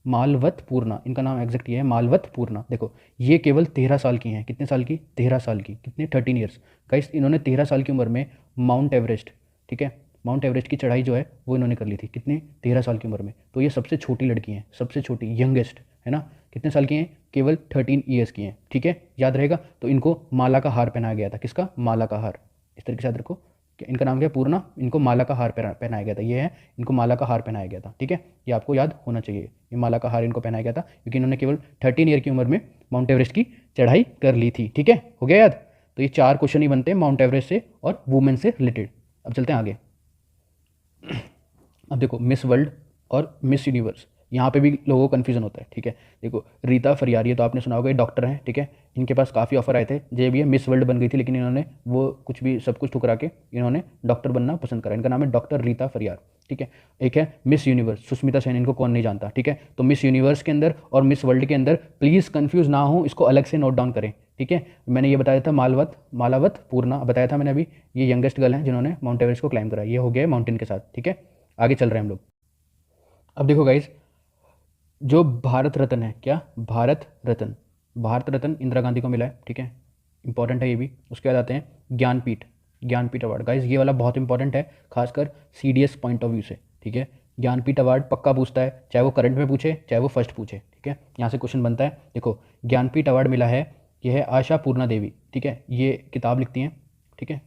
[SPEAKER 2] मालवत पूर्णा, इनका नाम एग्जैक्ट ये है, मालवत पूर्णा। देखो ये केवल 13 साल की हैं, कितने साल की, 13 साल की, कितने, 13 ईयर्स। गाइस इन्होंने 13 साल की उम्र में माउंट एवरेस्ट, ठीक है, माउंट एवरेस्ट की चढ़ाई जो है वो इन्होंने कर ली थी, कितने, 13 साल की उम्र में। तो ये सबसे छोटी लड़की हैं, सबसे छोटी, यंगेस्ट, है ना। कितने साल की हैं, केवल 13 ईयर्स की हैं। ठीक है, याद रहेगा। तो इनको माला का हार पहनाया गया था, किसका, माला का हार। इस तरीके से याद रखो, इनका नाम क्या, पूर्णा, इनको माला का हार पहनाया गया था। ये है, इनको माला का हार पहनाया गया था। ठीक है, ये आपको याद होना चाहिए, ये माला का हार इनको पहनाया गया था क्योंकि इन्होंने केवल 13 ईयर की उम्र में माउंट एवरेस्ट की चढ़ाई कर ली थी। ठीक है, हो गया याद। तो ये 4 क्वेश्चन ही बनते हैं माउंट एवरेस्ट से और वुमेन से रिलेटेड। अब चलते हैं आगे। अब देखो मिस वर्ल्ड और मिस यूनिवर्स, यहाँ पे भी लोगों को कन्फ्यूजन होता है। ठीक है, देखो रीता फरियारी है, तो आपने सुना होगा, ये डॉक्टर हैं। ठीक है, इनके पास काफ़ी ऑफर आए थे, जे भी है मिस वर्ल्ड बन गई थी, लेकिन इन्होंने वो कुछ भी सब कुछ ठुकरा के इन्होंने डॉक्टर बनना पसंद करा। इनका नाम है डॉक्टर रीता फरियार। ठीक है, एक है मिस यूनिवर्स, सुष्मिता सेन, इनको कौन नहीं जानता। ठीक है, तो मिस यूनिवर्स के अंदर और मिस वर्ल्ड के अंदर प्लीज़ कन्फ्यूज ना हो, इसको अलग से नोट डाउन करें। ठीक है, मैंने ये बताया था मालावत पूर्णा बताया था मैंने अभी, ये यंगेस्ट गर्ल हैं जिन्होंने माउंट एवरेस्ट को क्लाइम करा। ये हो गया माउंटेन के साथ। ठीक है, आगे चल रहे हैं हम लोग। अब देखो गाइज, जो भारत रत्न है, क्या, भारत रत्न इंदिरा गांधी को मिला है। ठीक है, इंपॉर्टेंट है ये भी। उसके बाद आते हैं ज्ञानपीठ अवार्ड। गाइज ये वाला बहुत इंपॉर्टेंट है, खासकर सीडीएस पॉइंट ऑफ व्यू से। ठीक है, ज्ञानपीठ अवार्ड पक्का पूछता है, चाहे वो करंट में पूछे चाहे वो फर्स्ट पूछे। ठीक है, यहाँ से क्वेश्चन बनता है। देखो ज्ञानपीठ अवार्ड मिला है, ये है आशा पूर्णा देवी। ठीक है, ये किताब लिखती हैं। ठीक है,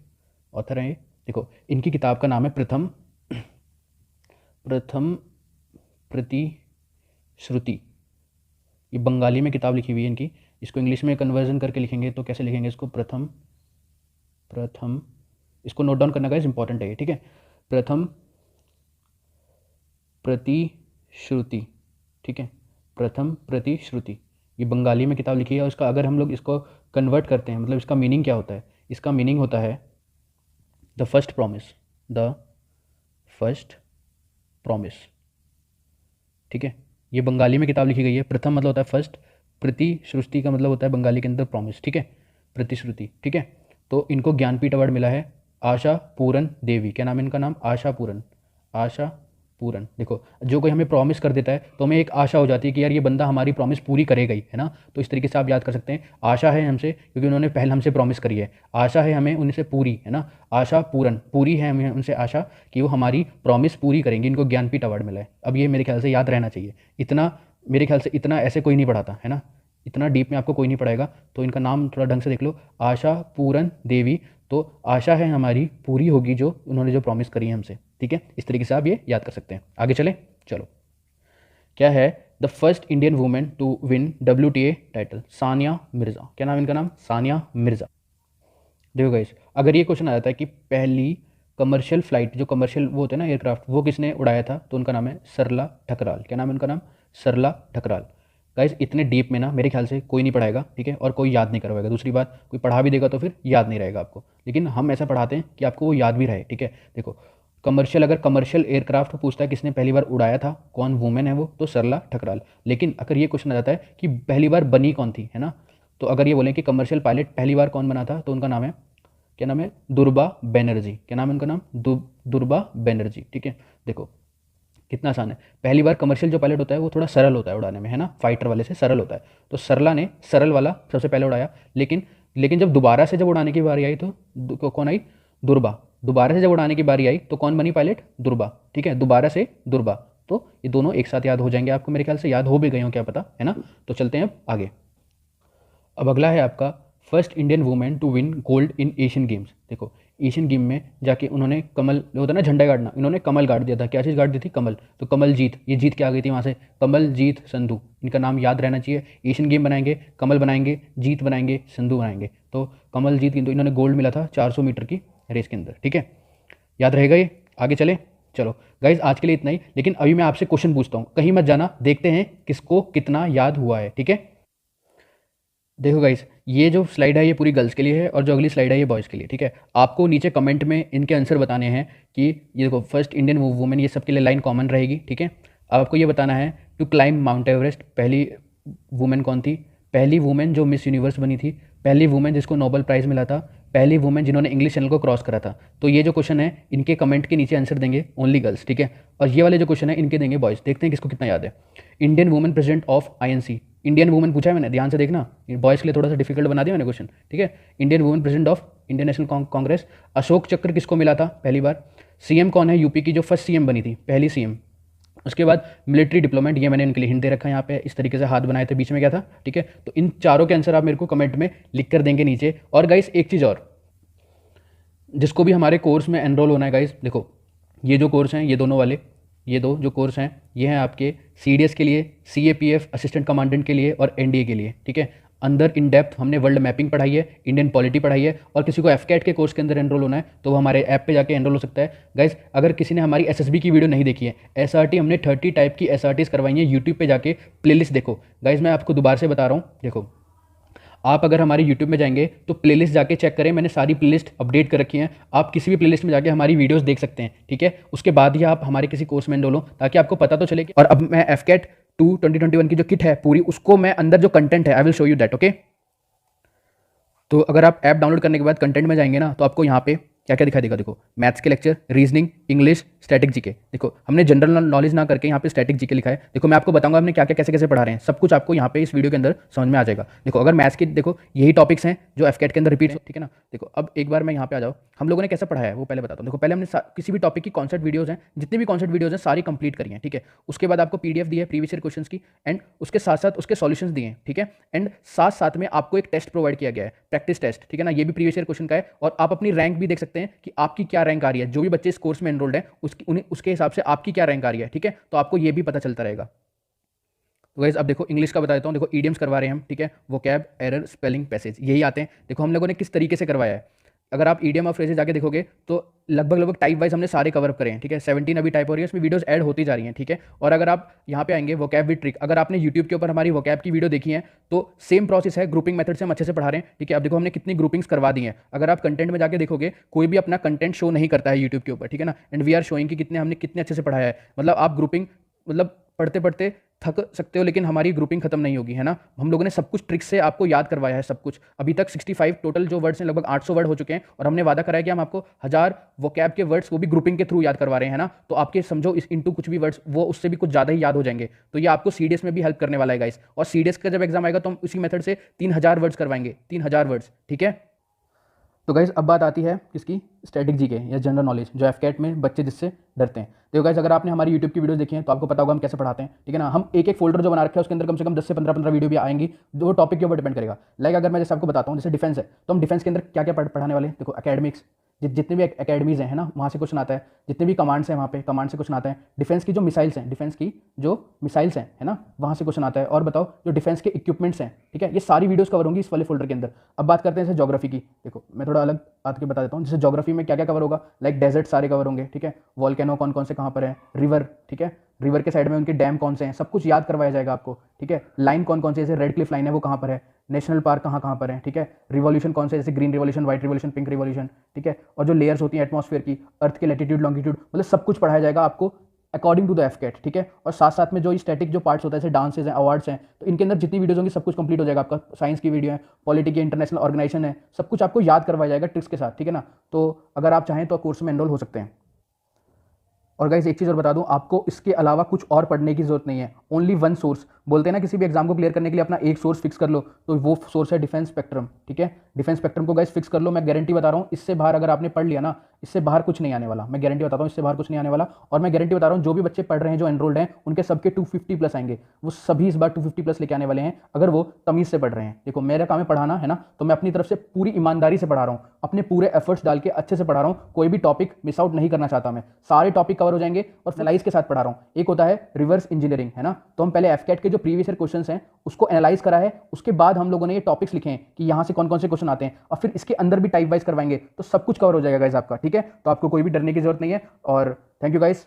[SPEAKER 2] ऑथर हैं ये। देखो इनकी किताब का नाम है प्रथम प्रतिश्रुति। ये बंगाली में किताब लिखी हुई है इनकी, इसको इंग्लिश में कन्वर्जन करके लिखेंगे तो कैसे लिखेंगे इसको, प्रथम, इसको नोट डाउन करना गाइस, इंपॉर्टेंट है ये। ठीक है, प्रथम प्रतिश्रुति। ठीक है, प्रथम प्रतिश्रुति, ये बंगाली में किताब लिखी है। और इसका अगर हम लोग इसको कन्वर्ट करते हैं, मतलब इसका मीनिंग क्या होता है? इसका मीनिंग होता है the first promise, the first promise. ठीक है, ये बंगाली में किताब लिखी गई है। प्रथम मतलब होता है फर्स्ट, प्रतिश्रुति का मतलब होता है बंगाली के अंदर प्रॉमिस। ठीक है, प्रतिश्रुति। ठीक है, तो इनको ज्ञानपीठ अवार्ड मिला है। आशा पूरन देवी, क्या नाम है इनका? नाम आशा पूरन। आशा पूरन। देखो, जो कोई हमें प्रॉमिस कर देता है तो हमें एक आशा हो जाती है कि यार ये बंदा हमारी प्रॉमिस पूरी करेगा ही, है ना। तो इस तरीके से आप याद कर सकते हैं, आशा है हमसे क्योंकि उन्होंने पहले हमसे प्रॉमिस करी है, आशा है हमें उनसे पूरी, है ना। आशा पूरन, पूरी है हमें उनसे आशा कि वो हमारी प्रॉमिस पूरी करेंगे। इनको ज्ञानपीठ अवार्ड मिला है। अब ये मेरे ख्याल से याद रहना चाहिए, इतना मेरे ख्याल से इतना ऐसे कोई नहीं पढ़ाता, है ना, इतना डीप में आपको कोई नहीं पढ़ाएगा। तो इनका नाम थोड़ा ढंग से देख लो, आशा पूरन देवी। तो आशा है हमारी पूरी होगी जो उन्होंने जो प्रॉमिस करी है हमसे। ठीक है, इस तरीके से आप ये याद कर सकते हैं। आगे चलें, चलो। क्या है the first Indian women to win WTA title? Sania Mirza. क्या नाम है इनका? नाम सानिया मिर्ज़ा। देखो गाइस, अगर ये क्वेश्चन आ जाता है कि पहली कमर्शियल फ्लाइट, जो कमर्शियल वो होते हैं ना एयरक्राफ्ट, वो किसने उड़ाया था, तो उनका नाम है सरला ठकराल। क्या नाम है उनका? नाम सरला ठकराल। गाइस, इतने डीप में ना मेरे ख्याल से कोई नहीं पढ़ाएगा, ठीक है, और कोई याद नहीं करवाएगा। दूसरी बात, कोई पढ़ा भी देगा तो फिर याद नहीं रहेगा आपको, लेकिन हम ऐसा पढ़ाते हैं कि आपको वो याद भी रहे। ठीक है, देखो, कमर्शियल, अगर कमर्शियल एयरक्राफ्ट पूछता है किसने पहली बार उड़ाया था, कौन वुमेन है वो, तो सरला ठकराल। लेकिन अगर ये क्वेश्चन आ जाता है कि पहली बार बनी कौन थी, है ना, तो अगर ये बोलें कि कमर्शियल पायलट पहली बार कौन बना था, तो उनका नाम है, क्या नाम है? दुर्बा बनर्जी। क्या नाम है उनका? नाम दुर्बा बनर्जी। ठीक है, देखो कितना आसान है। पहली बार कमर्शियल जो पायलट होता है वो थोड़ा सरल होता है उड़ाने में, है ना, फाइटर वाले से सरल होता है। तो सरला ने सरल वाला सबसे पहले उड़ाया, लेकिन जब दोबारा से जब उड़ाने की बारी आई तो कौन आई? दुर्बा। दोबारा से जब उड़ाने की बारी आई तो कौन बनी पायलट? दुर्बा। ठीक है, दोबारा से दुर्बा। तो ये दोनों एक साथ याद हो जाएंगे आपको, मेरे ख्याल से याद हो भी गए हो, क्या पता, है ना। तो चलते हैं अब आगे। अब अगला है आपका first Indian women to win gold in Asian Games. देखो, एशियन गेम में जाके उन्होंने कमल, जो होता है ना झंडा गाड़ना, इन्होंने कमल गाड़ दिया था। क्या चीज़ गाड़ दी थी? कमल। तो कमल जीत, ये जीत क्या आ गई थी वहाँ से? कमल जीत संधू। इनका नाम याद रहना चाहिए। एशियन गेम बनाएंगे, कमल बनाएंगे, जीत बनाएंगे, संधू बनाएंगे। तो कमल जीत, किंतु इन्होंने गोल्ड मिला था 400 मीटर की रेस के अंदर। ठीक है, याद रहेगा ये। आगे चले, चलो गाइज, आज के लिए इतना ही। लेकिन अभी मैं आपसे क्वेश्चन पूछता हूँ, कहीं मत जाना, देखते हैं किसको कितना याद हुआ है। ठीक है, देखो गाइस, ये जो स्लाइड है ये पूरी गर्ल्स के लिए है और जो अगली स्लाइड है ये बॉयज़ के लिए। ठीक है, आपको नीचे कमेंट में इनके आंसर बताने हैं कि ये देखो फर्स्ट इंडियन वुमेन, ये सबके लिए लाइन कॉमन रहेगी। ठीक है, अब आपको ये बताना है टू क्लाइंब माउंट एवरेस्ट, पहली वुमेन कौन थी? पहली वुमेन जो मिस यूनिवर्स बनी थी, पहली वुमेन जिसको नोबेल प्राइज़ मिला था, पहली वुमेन जिन्होंने इंग्लिश चैनल को क्रॉस करा था। तो ये जो क्वेश्चन है इनके कमेंट के नीचे आंसर देंगे ओनली गर्ल्स। ठीक है, और ये वाले जो क्वेश्चन है इनके देंगे बॉयज़। देखते हैं किसको कितना याद है। Indian women president of INC, Indian women पूछा है मैंने, ध्यान से देखना, बॉयज़ के लिए थोड़ा सा डिफिकल्ट बना दिया मैंने क्वेश्चन। ठीक है, Indian women president of Indian national Congress, Ashok चक्र किसको मिला था पहली बार? CM कौन है यूपी की जो फर्स्ट CM बनी थी, पहली CM? उसके बाद मिलिट्री डिप्लोमेट, ये मैंने इनके लिए हिंट दे रखा है यहाँ पे, इस तरीके से हाथ बनाए थे, बीच में क्या था? ठीक है, तो इन चारों के आंसर आप मेरे को कमेंट में लिख कर देंगे नीचे। और गाइस एक चीज़ और, जिसको भी हमारे कोर्स में एनरोल होना है गाइस, देखो ये जो कोर्स हैं, ये दोनों वाले, ये दो जो कोर्स हैं, ये हैं आपके CDS के लिए, CAPF असिस्टेंट कमांडेंट के लिए और NDA के लिए। ठीक है, अंदर इन डेप्थ हमने वर्ल्ड मैपिंग पढ़ाई है, इंडियन पॉलिटी पढ़ाई है, और किसी को FCAT के कोर्स के अंदर एनरोल होना है तो वो हमारे ऐप पे जाके एनरोल हो सकता है। गाइस, अगर किसी ने हमारी SSB की वीडियो नहीं देखी है, SRT हमने 30 टाइप की SRTs करवाई हैं, यूट्यूब पे जाके प्लेलिस्ट देखो। गाइस, मैं आपको दोबारा से बता रहा हूँ, देखो आप अगर हमारे YouTube में जाएंगे तो प्लेलिस्ट जाके चेक करें, मैंने सारी प्लेलिस्ट अपडेट कर रखी हैं। आप किसी भी प्लेलिस्ट में जाके हमारी वीडियोस देख सकते हैं। ठीक है, उसके बाद ही आप हमारे किसी कोर्स में एनरोल हो, ताकि आपको पता तो चले कि। और अब मैं FCAT 2 2021 की जो किट है पूरी, उसको मैं अंदर जो कंटेंट है I will show you that. Okay, तो अगर आप ऐप डाउनलोड करने के बाद कंटेंट में जाएंगे ना, तो आपको यहाँ पे क्या क्या दिखा देगा? देखो, मैथ्स के lecture, reasoning, English, static GK. देखो, हमने जनरल नॉलेज ना करके यहाँ पे स्टैटिक जीके लिखा है। देखो, मैं आपको बताऊंगा हमने क्या क्या कैसे कैसे पढ़ा रहे हैं, सब कुछ आपको यहाँ पे इस वीडियो के अंदर समझ में आ जाएगा। देखो, अगर मैथ्स की, देखो यही टॉपिक्स हैं जो FCAT के अंदर रिपीट, ठीक है ना। देखो, अब एक बार मैं यहाँ पे आ जाओ, हम लोगों ने कैसे पढ़ाया है वो पहले बताता हूँ। देखो, पहले हमने किसी भी टॉपिक की कॉन्सेप्ट वीडियोज़ हैं, जितनी भी कॉन्सेप्ट वीडियोज़ हैं सारी कंप्लीट करी हैं। ठीक है, उसके बाद आपको PDF दी है प्रीवियस ईयर क्वेश्चंस की, एंड उसके साथ साथ उसके सॉल्यूशंस दिए हैं। ठीक है, एंड साथ साथ में आपको एक टेस्ट प्रोवाइड किया गया है, प्रैक्टिस टेस्ट। ठीक है ना, ये भी प्रीवियस ईयर क्वेश्चन का है, और आप अपनी रैंक भी देख सकते हैं कि आपकी क्या रैंक आ रही है। जो भी बच्चे इस कोर्स में एनरोल्ड है उसके हिसाब से आपकी क्या रैंक आ रही है। ठीक है, तो आपको ये भी पता चलता रहेगा। तो गाइस, अब देखो इंग्लिश का बता देता हूँ। देखो, ईडियम्स करवा रहे हैं हम। ठीक है, वोकैब, एरर, स्पेलिंग, पैसेज, यही आते हैं। देखो हम लोगों ने किस तरीके से करवाया है, अगर आप ईडियम और फ्रेजेस जाके देखोगे तो लगभग टाइप वाइज हमने सारे कवर करे हैं, ठीक है। 17 अभी टाइप हो रही है, उसमें वीडियोस ऐड होती जा रही हैं, ठीक है। और अगर आप यहाँ पे आएंगे वोकैब विद ट्रिक, अगर आपने यूट्यूब के ऊपर हमारी वोकैब की वीडियो देखी है तो सेम प्रोसेस है, ग्रुपिंग मेथड से हम अच्छे से पढ़ा रहे हैं, ठीक है। अब देखो हमने कितनी ग्रुपिंग्स करवा दी हैं। अगर आप कंटेंट में जाके देखोगे कोई भी अपना कंटेंट शो नहीं करता है यूट्यूब के ऊपर, ठीक है ना। एंड वी आर शोइंग कि हमने कितने अच्छे से पढ़ाया है। मतलब आप ग्रुपिंग मतलब पढ़ते पढ़ते थक सकते हो, लेकिन हमारी ग्रुपिंग खत्म नहीं होगी, है ना। हम लोगों ने सब कुछ ट्रिक से आपको याद करवाया है सब कुछ। अभी तक 65 टोटल जो वर्ड्स हैं, लगभग 800 वर्ड हो चुके हैं, और हमने वादा कराया कि हम आपको 1000 वोकैब के वर्ड्स वो भी ग्रुपिंग के थ्रू याद करवा रहे हैं, है ना। तो आपके समझो इस इनटू कुछ भी वर्ड्स वो उससे भी कुछ ज़्यादा ही याद हो जाएंगे। तो ये आपको सीडीएस में भी हेल्प करने वाला है गाइस। और सीडीएस का जब एग्जाम आएगा तो हम उसी मेथड से 3000 वर्ड्स करवाएंगे, 3000 वर्ड्स, ठीक है। तो गाइज अब बात आती है किसकी, स्टैटिक जीके या जनरल नॉलेज, जो एफकेट में बच्चे जिससे डरते हैं। देखो गाइज अगर आपने हमारी यूट्यूब की वीडियोस देखी हैं तो आपको पता होगा हम कैसे पढ़ाते हैं, ठीक है ना। हम एक फोल्डर जो बना रखे हैं उसके अंदर कम से कम 10 से 15 वीडियो भी आएंगी, जो टॉपिक के ऊपर डिपेंड करेगा। लाइक अगर मैं जैसे आपको बताता हूँ, जैसे डिफेंस है तो हम डिफेंस के अंदर क्या क्या पढ़ाने वाले हैं। देखो एकेडमिक्स, जितने भी एकेडमीज़ हैं, है ना, वहाँ से क्वेश्चन आता है। जितने भी कमांड्स हैं वहाँ पे कमांड से क्वेश्चन आता है। डिफेंस की जो मिसाइल्स हैं, डिफेंस की जो मिसाइल्स हैं, है ना, वहाँ से क्वेश्चन आता है। और बताओ जो डिफेंस के इक्विपमेंट्स हैं, ठीक है, ये सारी वीडियोस कवर होंगी इस वाले फोल्डर के अंदर। अब बात करते हैं जैसे ज्योग्राफी की। देखो मैं थोड़ा अलग आके बता देता हूँ। जैसे ज्योग्राफी में क्या क्या कवर होगा, लाइक डेजर्ट सारे कवर होंगे, ठीक है। वॉल्केनो कौन कौन से कहाँ पर है, रिवर, ठीक है, रिवर के साइड में उनके डैम कौन से हैं, सब कुछ याद करवाया जाएगा आपको, ठीक है। लाइन कौन कौन से, जैसे रेड क्लिफ लाइन है वो कहाँ पर है, नेशनल पार्क कहाँ कहाँ पर है, ठीक है। रिवॉल्यूशन कौन से, जैसे green revolution, white revolution, pink revolution, ठीक है। और जो लेयर्स होती हैं एटमॉस्फेयर की, अर्थ के लैटिट्यूड लॉन्गिट्यूड, मतलब सब कुछ पढ़ाया जाएगा आपको अकॉर्डिंग टू द एफकेट, ठीक है। और साथ साथ में जो स्टैटिक जो पार्ट्स होता है, जैसे डांसेज हैं, अवार्ड्स हैं, तो इनके अंदर जितनी वीडियोस होंगी सब कुछ कंप्लीट हो जाएगा आपका। साइंस की वीडियो है, पॉलिटी की, इंटरनेशनल ऑर्गेनाइजेशन है, सब कुछ आपको याद करवाया जाएगा ट्रिक्स के साथ, ठीक है ना। तो अगर आप चाहें तो कोर्स में एनरोल हो सकते हैं। और गाइस एक चीज़ और बता दूं, आपको इसके अलावा कुछ और पढ़ने की जरूरत नहीं है। ओनली वन सोर्स, बोलते हैं ना किसी भी एग्जाम को क्लियर करने के लिए अपना एक सोर्स फिक्स कर लो, तो वो सोर्स है डिफेंस स्पेक्ट्रम, ठीक है। डिफेंस स्पेक्ट्रम को गाइस फिक्स कर लो। मैं गारंटी बता रहा हूँ, इससे बाहर अगर आपने पढ़ लिया ना, इससे बाहर कुछ नहीं आने वाला। मैं गारंटी बताता हूँ, इससे बाहर कुछ नहीं आने वाला। और मैं गारंटी बता रहा हूँ, जो भी बच्चे पढ़ रहे हैं, जो एनरोल्ड हैं, उनके सबके 250 प्लस आएंगे। वो सभी इस बार 250 प्लस लेके आने वाले हैं, अगर वो तमीज से पढ़ रहे हैं। देखो मेरा काम है पढ़ाना, है ना, तो मैं अपनी तरफ से पूरी ईमानदारी से पढ़ा रहा हूँ, अपने पूरे एफर्ट्स डाल के अच्छे से पढ़ा रहा हूँ। कोई भी टॉपिक मिस आउट नहीं करना चाहता मैं, सारे टॉपिक कवर हो जाएंगे और एनालाइज के साथ पढ़ा रहा हूँ। एक होता है रिवर्स इंजीनियरिंग, है ना, तो हम पहले एफकेट के जो प्रीवियस ईयर क्वेश्चंस हैं उसको एनालाइज करा है, उसके बाद हम लोगों ने ये टॉपिक्स लिखे हैं कि यहाँ से कौन कौन से क्वेश्चन आते हैं, और फिर इसके अंदर भी टाइप वाइज करवाएंगे, तो सब कुछ कवर हो जाएगा गाइस आपका, ठीक है। तो आपको कोई भी डरने की जरूरत नहीं है। और थैंक यू गाइस।